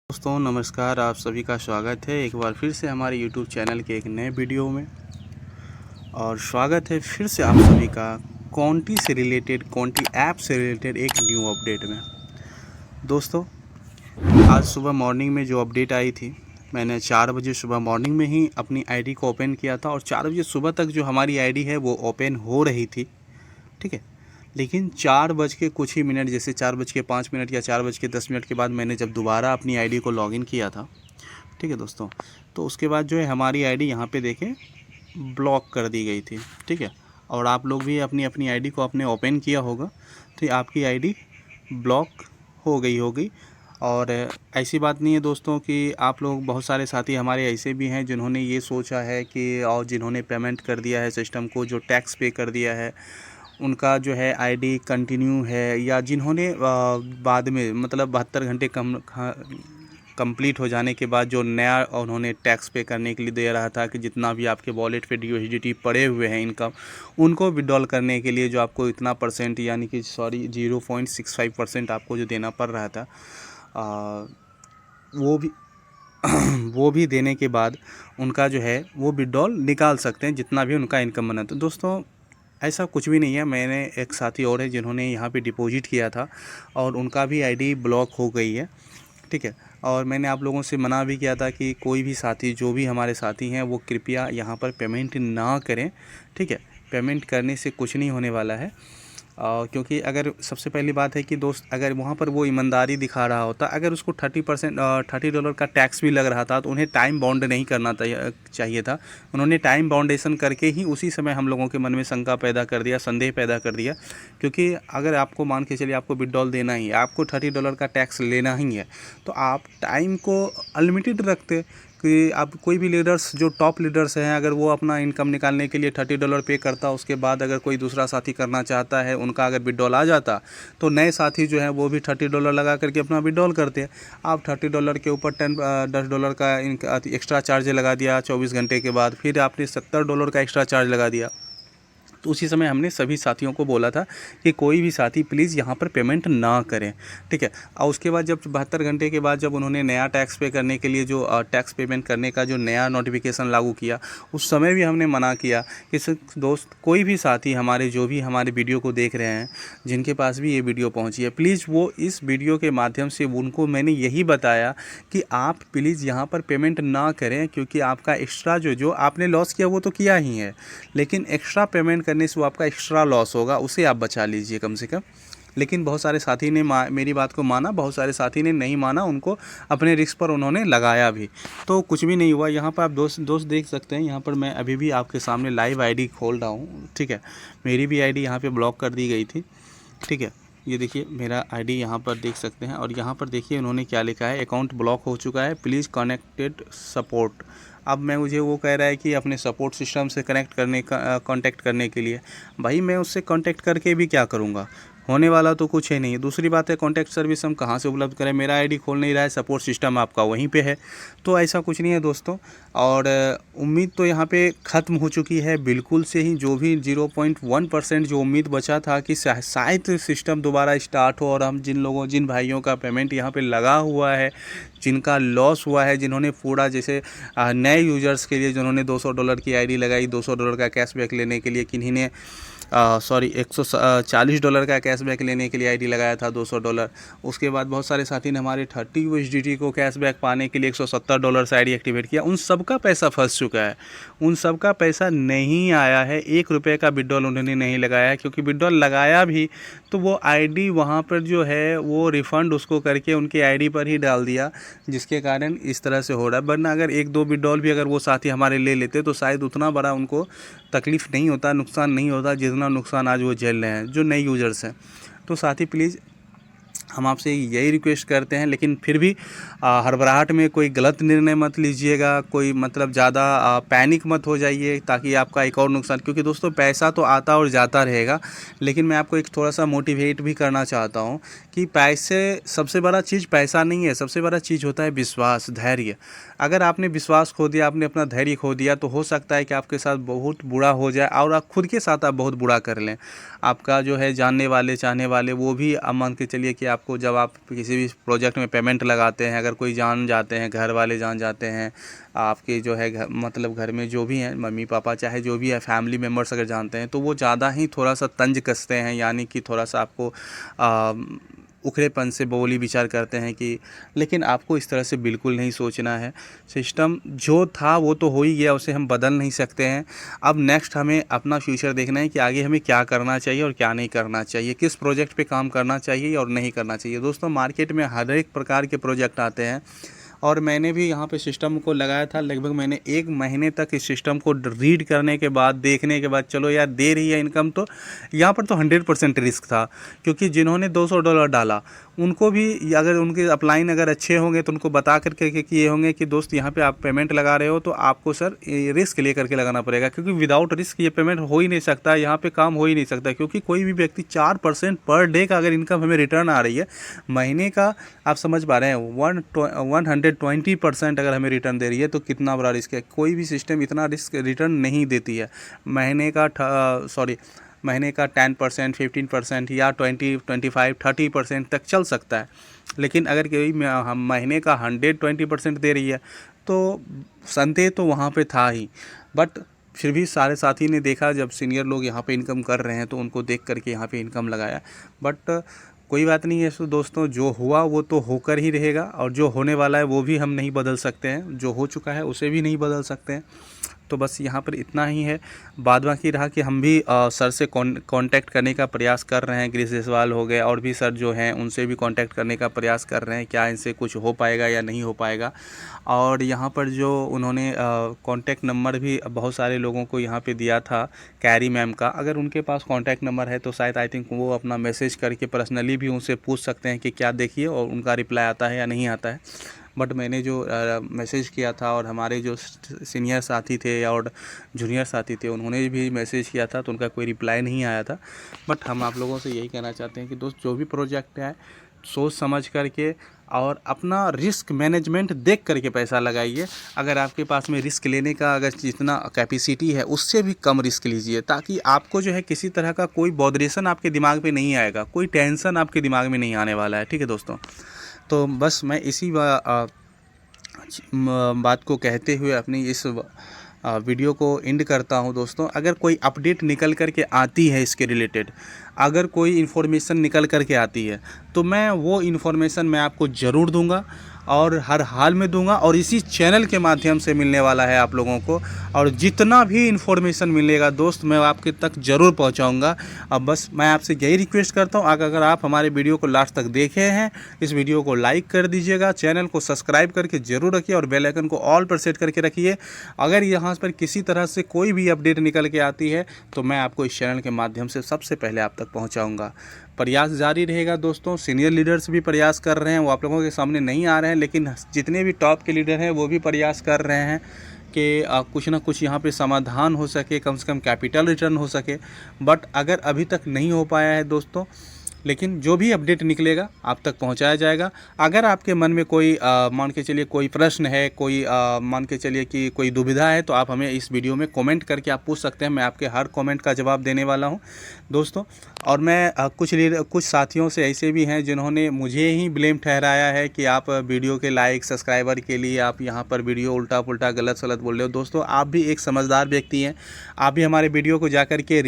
दोस्तों नमस्कार, आप सभी का स्वागत है एक बार फिर से हमारे YouTube चैनल के एक नए वीडियो में। और स्वागत है फिर से आप सभी का कॉन्टी से रिलेटेड, कॉन्टी ऐप से रिलेटेड एक न्यू अपडेट में। दोस्तों आज सुबह मॉर्निंग में जो अपडेट आई थी, मैंने 4 बजे सुबह मॉर्निंग में ही अपनी आईडी को ओपन किया था और 4 बजे सुबह तक जो हमारी आईडी है वो ओपन हो रही थी, ठीक है। लेकिन 4 बज के कुछ ही मिनट, जैसे 4 बज के 5 मिनट या 4 बज के 10 मिनट के बाद मैंने जब दोबारा अपनी आईडी को लॉगिन किया था, ठीक है दोस्तों, तो उसके बाद जो है हमारी आईडी यहाँ पे देखें ब्लॉक कर दी गई थी, ठीक है। और आप लोग भी अपनी अपनी आईडी को आपने ओपन किया होगा तो आपकी आईडी ब्लॉक हो गई होगी। और ऐसी बात नहीं है दोस्तों कि आप लोग, बहुत सारे साथी हमारे ऐसे भी हैं जिन्होंने ये सोचा है कि, और जिन्होंने पेमेंट कर दिया है सिस्टम को, जो टैक्स पे कर दिया है उनका जो है आईडी कंटिन्यू है, या जिन्होंने बाद में मतलब 72 घंटे कंप्लीट हो जाने के बाद जो नया उन्होंने टैक्स पे करने के लिए दे रहा था कि जितना भी आपके वॉलेट पे यूएसडीटी पड़े हुए हैं इनकम, उनको विड्रॉल करने के लिए जो आपको इतना परसेंट, यानी कि 0.65% आपको जो देना पड़ रहा था, वो भी वो भी देने के बाद उनका जो है वो विड्रॉल निकाल सकते हैं जितना भी उनका इनकम बना। तो दोस्तों ऐसा कुछ भी नहीं है। मैंने एक साथी और है जिन्होंने यहाँ पे डिपॉजिट किया था और उनका भी आईडी ब्लॉक हो गई है, ठीक है। और मैंने आप लोगों से मना भी किया था कि कोई भी साथी, जो भी हमारे साथी हैं, वो कृपया यहाँ पर पेमेंट ना करें, ठीक है। पेमेंट करने से कुछ नहीं होने वाला है। क्योंकि अगर, सबसे पहली बात है कि दोस्त, अगर वहाँ पर वो ईमानदारी दिखा रहा होता, अगर उसको $30 का टैक्स भी लग रहा था तो उन्हें टाइम बाउंड नहीं करना चाहिए था। उन्होंने टाइम बाउंडेशन करके ही उसी समय हम लोगों के मन में शंका पैदा कर दिया, संदेह पैदा कर दिया। क्योंकि अगर आपको मान के चलिए आपको विड्रॉल देना ही है, आपको $30 का टैक्स लेना ही है, तो आप टाइम को अनलिमिटेड रखते कि आप, कोई भी लीडर्स, जो टॉप लीडर्स हैं, अगर वो अपना इनकम निकालने के लिए $30 पे करता, उसके बाद अगर कोई दूसरा साथी करना चाहता है, उनका अगर विड्रॉल आ जाता, तो नए साथी जो है वो भी $30 लगा करके अपना विड्रॉल करते हैं। आप $30 के ऊपर $10 का एक्स्ट्रा चार्ज लगा दिया 24 घंटे के बाद, फिर आपने $70 का एक्स्ट्रा चार्ज लगा दिया। तो उसी समय हमने सभी साथियों को बोला था कि कोई भी साथी प्लीज़ यहाँ पर पेमेंट ना करें, ठीक है। और उसके बाद जब 72 घंटे के बाद जब उन्होंने नया टैक्स पे करने के लिए जो टैक्स पेमेंट करने का जो नया नोटिफिकेशन लागू किया, उस समय भी हमने मना किया कि दोस्त, कोई भी साथी हमारे, जो भी हमारे वीडियो को देख रहे हैं, जिनके पास भी ये वीडियो पहुँची है, प्लीज़ वो इस वीडियो के माध्यम से उनको मैंने यही बताया कि आप प्लीज़ यहाँ पर पेमेंट ना करें, क्योंकि आपका एक्स्ट्रा जो आपने लॉस किया वो तो किया ही है, लेकिन एक्स्ट्रा पेमेंट करने से वो आपका एक्स्ट्रा लॉस होगा, उसे आप बचा लीजिए कम से कम। लेकिन बहुत सारे साथी ने मेरी बात को माना, बहुत सारे साथी ने नहीं माना, उनको अपने रिस्क पर उन्होंने लगाया भी, तो कुछ भी नहीं हुआ। यहाँ पर आप दोस्त देख सकते हैं, यहाँ पर मैं अभी भी आपके सामने लाइव आईडी खोल रहा हूँ, ठीक है। मेरी भी आईडी यहाँ पे ब्लॉक कर दी गई थी, ठीक है। ये देखिए मेरा आईडी यहाँ पर देख सकते हैं, और यहाँ पर देखिए उन्होंने क्या लिखा है, अकाउंट ब्लॉक हो चुका है, प्लीज़ कनेक्टेड सपोर्ट। अब मैं, मुझे वो कह रहा है कि अपने सपोर्ट सिस्टम से कांटेक्ट करने के लिए। भाई मैं उससे कांटेक्ट करके भी क्या करूँगा, होने वाला तो कुछ है नहीं। दूसरी बात है, कॉन्टैक्ट सर्विस हम कहाँ से उपलब्ध करें, मेरा आईडी खोल नहीं रहा है, सपोर्ट सिस्टम आपका वहीं पे है। तो ऐसा कुछ नहीं है दोस्तों। और उम्मीद तो यहाँ पे ख़त्म हो चुकी है बिल्कुल से ही। जो भी 0.1% जो उम्मीद बचा था कि शायद सिस्टम दोबारा स्टार्ट हो, और हम जिन भाइयों का पेमेंट यहाँ पे लगा हुआ है, जिनका लॉस हुआ है, जिन्होंने पूरा, जैसे नए यूजर्स के लिए जिन्होंने $200 की आईडी लगाई, $200 का कैशबैक लेने के लिए, किन्हीं ने $140 का कैशबैक लेने के लिए आईडी लगाया था $200। उसके बाद बहुत सारे साथी ने हमारे 30 USDT को कैशबैक पाने के लिए $170 से आईडी एक्टिवेट किया। उन सब का पैसा फंस चुका है, उन सब का पैसा नहीं आया है। ₹1 का विड्रॉल उन्होंने नहीं लगाया है, क्योंकि विड्रॉल लगाया भी तो वो आईडी वहाँ पर जो है वो रिफ़ंड उसको करके उनके आईडी पर ही डाल दिया, जिसके कारण इस तरह से हो रहा है। वरना अगर 1-2 विड्रॉल भी अगर वो साथी हमारे ले लेते तो शायद उतना बड़ा उनको तकलीफ़ नहीं होता, नुकसान नहीं होता जितना नुकसान आज वो झेल रहे हैं, जो नए यूज़र्स हैं। तो साथी प्लीज़ हम आपसे यही रिक्वेस्ट करते हैं, लेकिन फिर भी हड़बड़ाहट में कोई गलत निर्णय मत लीजिएगा, कोई मतलब ज़्यादा पैनिक मत हो जाइए, ताकि आपका एक और नुकसान, क्योंकि दोस्तों पैसा तो आता और जाता रहेगा, लेकिन मैं आपको एक थोड़ा सा मोटिवेट भी करना चाहता हूँ कि पैसे, सबसे बड़ा चीज़ पैसा नहीं है, सबसे बड़ा चीज़ होता है विश्वास, धैर्य। अगर आपने विश्वास खो दिया, आपने अपना धैर्य खो दिया, तो हो सकता है कि आपके साथ बहुत बुरा हो जाए, और आप खुद के साथ आप बहुत बुरा कर लें। आपका जो है जानने वाले, चाहने वाले, वो भी मान के चलिए कि आपको जब आप किसी भी प्रोजेक्ट में पेमेंट लगाते हैं, अगर कोई जान जाते हैं, घर वाले जान जाते हैं, आपके जो है मतलब घर में जो भी हैं मम्मी पापा चाहे जो भी है फैमिली मेम्बर्स अगर जानते हैं तो वो ज़्यादा ही थोड़ा सा तंज कसते हैं, यानी कि थोड़ा सा आपको उखड़ेपन से बोली विचार करते हैं कि, लेकिन आपको इस तरह से बिल्कुल नहीं सोचना है। सिस्टम जो था वो तो हो ही गया, उसे हम बदल नहीं सकते हैं। अब नेक्स्ट हमें अपना फ्यूचर देखना है कि आगे हमें क्या करना चाहिए और क्या नहीं करना चाहिए, किस प्रोजेक्ट पे काम करना चाहिए और नहीं करना चाहिए। दोस्तों मार्केट में हर एक प्रकार के प्रोजेक्ट आते हैं और मैंने भी यहाँ पे सिस्टम को लगाया था। लगभग मैंने 1 महीने तक इस सिस्टम को रीड करने के बाद, देखने के बाद, चलो यार दे रही है इनकम, तो यहाँ पर तो 100% रिस्क था, क्योंकि जिन्होंने $200 डाला उनको भी अगर उनके अपलाइन अगर अच्छे होंगे तो उनको बता करके किए होंगे कि दोस्त यहाँ पे आप पेमेंट लगा रहे हो तो आपको सर रिस्क ले करके लगाना पड़ेगा, क्योंकि विदाउट रिस्क ये पेमेंट हो ही नहीं सकता, यहाँ पे काम हो ही नहीं सकता। क्योंकि कोई भी व्यक्ति 4% पर डे का अगर इनकम हमें रिटर्न आ रही है महीने का, आप समझ पा रहे हैं 120% अगर हमें रिटर्न दे रही है तो कितना बड़ा रिस्क है। कोई भी सिस्टम इतना रिस्क रिटर्न नहीं देती है। महीने का 10%, 15% या 20, 25, 30% तक चल सकता है, लेकिन अगर कोई हम महीने का 120% दे रही है तो संदेह तो वहाँ पे था ही। बट फिर भी सारे साथी ने देखा, जब सीनियर लोग यहाँ पे इनकम कर रहे हैं तो उनको देख करके यहाँ पे इनकम लगाया। बट कोई बात नहीं है दोस्तों, जो हुआ वो तो होकर ही रहेगा और जो होने वाला है वो भी हम नहीं बदल सकते हैं, जो हो चुका है उसे भी नहीं बदल सकते हैं। तो बस यहाँ पर इतना ही है। बाद बाकी रहा कि हम भी सर से कांटेक्ट करने का प्रयास कर रहे हैं। गिरीश जायसवाल हो गए और भी सर जो हैं उनसे भी कांटेक्ट करने का प्रयास कर रहे हैं, क्या इनसे कुछ हो पाएगा या नहीं हो पाएगा। और यहाँ पर जो उन्होंने कांटेक्ट नंबर भी बहुत सारे लोगों को यहाँ पे दिया था कैरी मैम का, अगर उनके पास कांटेक्ट नंबर है तो शायद आई थिंक वो अपना मैसेज करके पर्सनली भी उनसे पूछ सकते हैं कि क्या देखिए और उनका रिप्लाई आता है या नहीं आता है। बट मैंने जो मैसेज किया था और हमारे जो सीनियर साथी थे और जूनियर साथी थे उन्होंने भी मैसेज किया था तो उनका कोई रिप्लाई नहीं आया था। बट हम आप लोगों से यही कहना चाहते हैं कि दोस्त जो भी प्रोजेक्ट है सोच समझ करके और अपना रिस्क मैनेजमेंट देख करके पैसा लगाइए। अगर आपके पास में रिस्क लेने का अगर जितना कैपेसिटी है उससे भी कम रिस्क लीजिए, ताकि आपको जो है किसी तरह का कोई बॉदरेशन आपके दिमाग पे नहीं आएगा, कोई टेंशन आपके दिमाग में नहीं आने वाला है। ठीक है दोस्तों, तो बस मैं इसी बात को कहते हुए अपनी इस वीडियो को एंड करता हूं। दोस्तों अगर कोई अपडेट निकल कर के आती है इसके रिलेटेड, अगर कोई इन्फॉर्मेशन निकल कर के आती है तो मैं वो इन्फॉर्मेशन मैं आपको ज़रूर दूंगा और हर हाल में दूंगा, और इसी चैनल के माध्यम से मिलने वाला है आप लोगों को। और जितना भी इन्फॉर्मेशन मिलेगा दोस्त मैं आपके तक ज़रूर पहुंचाऊंगा। अब बस मैं आपसे यही रिक्वेस्ट करता हूं, अगर आप हमारे वीडियो को लास्ट तक देखे हैं इस वीडियो को लाइक कर दीजिएगा, चैनल को सब्सक्राइब करके ज़रूर रखिए और बेल आइकन को ऑल पर सेट करके रखिए। अगर यहाँ पर किसी तरह से कोई भी अपडेट निकल के आती है तो मैं आपको इस चैनल के माध्यम से सबसे पहले आप तक पहुँचाऊँगा। प्रयास जारी रहेगा दोस्तों। सीनियर लीडर्स भी प्रयास कर रहे हैं, वो आप लोगों के सामने नहीं आ रहे हैं, लेकिन जितने भी टॉप के लीडर हैं वो भी प्रयास कर रहे हैं कि कुछ ना कुछ यहाँ पे समाधान हो सके, कम से कम कैपिटल रिटर्न हो सके। बट अगर अभी तक नहीं हो पाया है दोस्तों, लेकिन जो भी अपडेट निकलेगा आप तक पहुंचाया जाएगा। अगर आपके मन में कोई मान के चलिए कोई प्रश्न है, कोई मान के चलिए कि कोई दुविधा है, तो आप हमें इस वीडियो में कमेंट करके आप पूछ सकते हैं। मैं आपके हर कमेंट का जवाब देने वाला हूं दोस्तों। और मैं कुछ साथियों से ऐसे भी हैं जिन्होंने मुझे ही ब्लेम ठहराया है कि आप वीडियो के लाइक सब्सक्राइबर के लिए आप यहाँ पर वीडियो उल्टा पुल्टा गलत सलत बोल रहे हो। दोस्तों आप भी एक समझदार व्यक्ति हैं, आप भी हमारे वीडियो को जाकर के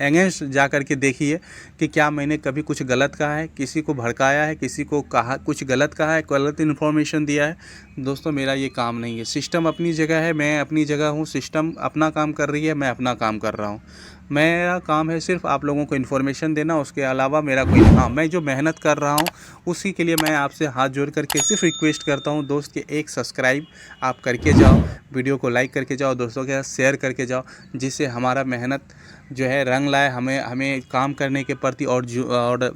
अगेंस्ट जा कर के देखिए कि क्या मैंने कभी कुछ गलत कहा है, किसी को भड़काया है, किसी को कहा कुछ गलत कहा है, गलत इन्फॉर्मेशन दिया है। दोस्तों मेरा ये काम नहीं है। सिस्टम अपनी जगह है, मैं अपनी जगह हूँ, सिस्टम अपना काम कर रही है, मैं अपना काम कर रहा हूँ। मेरा काम है सिर्फ आप लोगों को इन्फॉर्मेशन देना, उसके अलावा मेरा कोई मैं जो मेहनत कर रहा हूँ उसी के लिए मैं आपसे हाथ जोड़ करके सिर्फ रिक्वेस्ट करता हूँ दोस्त कि एक सब्सक्राइब आप करके जाओ, वीडियो को लाइक करके जाओ, दोस्तों के साथ शेयर करके जाओ, जिससे हमारा मेहनत जो है रंग लाए, हमें काम करने के प्रति और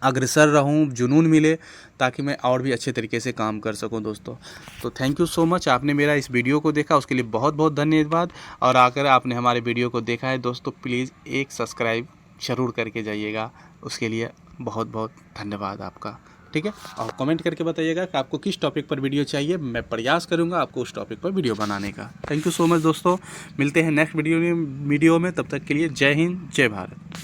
अग्रसर रहूं, जुनून मिले, ताकि मैं और भी अच्छे तरीके से काम कर सकूं दोस्तों। तो थैंक यू सो मच, आपने मेरा इस वीडियो को देखा उसके लिए बहुत बहुत धन्यवाद। और अगर आपने हमारे वीडियो को देखा है दोस्तों, प्लीज़ एक सब्सक्राइब ज़रूर करके जाइएगा, उसके लिए बहुत बहुत धन्यवाद आपका। ठीक है, और कमेंट करके बताइएगा कि आपको किस टॉपिक पर वीडियो चाहिए, मैं प्रयास करूंगा आपको उस टॉपिक पर वीडियो बनाने का। थैंक यू सो मच दोस्तों, मिलते हैं नेक्स्ट वीडियो में। तब तक के लिए जय हिंद, जय भारत।